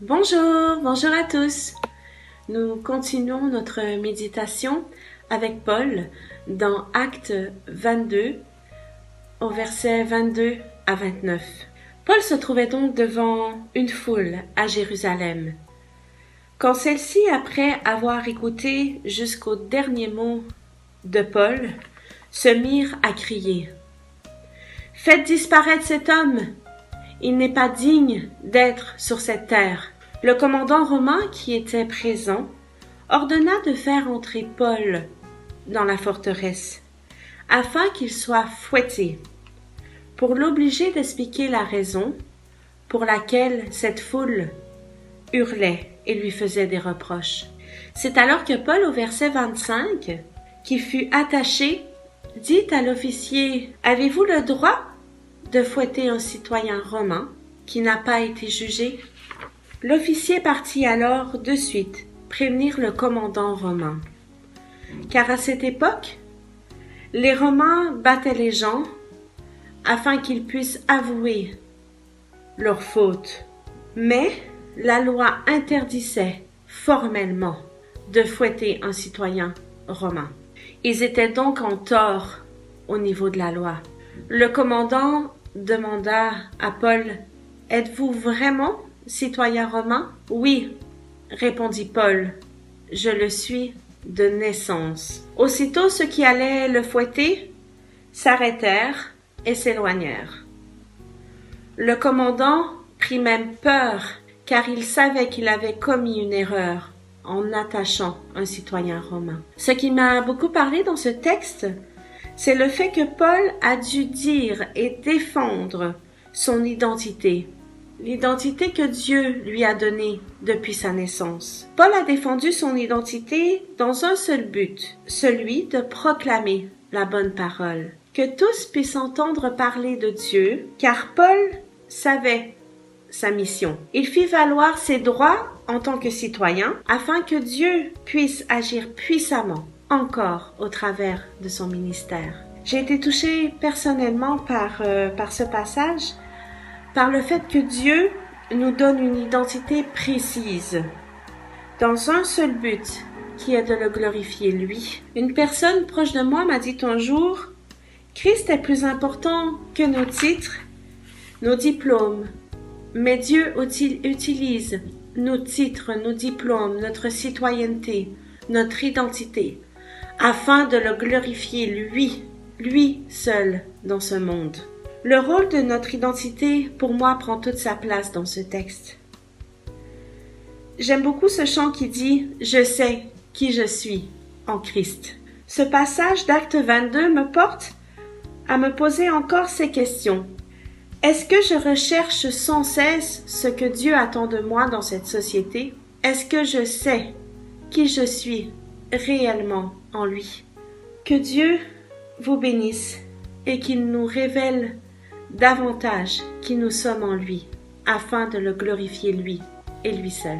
Bonjour à tous. Nous continuons notre méditation avec Paul dans Actes 22 au verset 22 à 29. Paul se trouvait donc devant une foule à Jérusalem. Quand celle-ci, après avoir écouté jusqu'au dernier mot de Paul, se mirent à crier « Faites disparaître cet homme ! Il n'est pas digne d'être sur cette terre. » Le commandant romain qui était présent ordonna de faire entrer Paul dans la forteresse afin qu'il soit fouetté pour l'obliger d'expliquer la raison pour laquelle cette foule hurlait et lui faisait des reproches. C'est alors que Paul, au verset 25, qui fut attaché, dit à l'officier « Avez-vous le droit de fouetter un citoyen romain qui n'a pas été jugé ?» L'officier partit alors de suite prévenir le commandant romain. Car à cette époque, les Romains battaient les gens afin qu'ils puissent avouer leur faute. Mais la loi interdisait formellement de fouetter un citoyen romain. Ils étaient donc en tort au niveau de la loi. Le commandant demanda à Paul « Êtes-vous vraiment citoyen romain ?»« Oui, répondit Paul, je le suis de naissance. » Aussitôt ceux qui allaient le fouetter s'arrêtèrent et s'éloignèrent. Le commandant prit même peur, car il savait qu'il avait commis une erreur en attachant un citoyen romain. Ce qui m'a beaucoup parlé dans ce texte, c'est le fait que Paul a dû dire et défendre son identité. L'identité que Dieu lui a donnée depuis sa naissance. Paul a défendu son identité dans un seul but, celui de proclamer la bonne parole. Que tous puissent entendre parler de Dieu, car Paul savait sa mission. Il fit valoir ses droits en tant que citoyen, afin que Dieu puisse agir puissamment encore au travers de son ministère. J'ai été touchée personnellement par ce passage, par le fait que Dieu nous donne une identité précise, dans un seul but, qui est de le glorifier lui. Une personne proche de moi m'a dit un jour, Christ est plus important que nos titres, nos diplômes, mais Dieu utilise nos titres, nos diplômes, notre citoyenneté, notre identité, afin de le glorifier lui seul dans ce monde. Le rôle de notre identité, pour moi, prend toute sa place dans ce texte. J'aime beaucoup ce chant qui dit « Je sais qui je suis en Christ ». Ce passage d'Acte 22 me porte à me poser encore ces questions. Est-ce que je recherche sans cesse ce que Dieu attend de moi dans cette société? Est-ce que je sais qui je suis réellement en lui? Que Dieu vous bénisse et qu'il nous révèle davantage qui nous sommes en lui, afin de le glorifier lui et lui seul.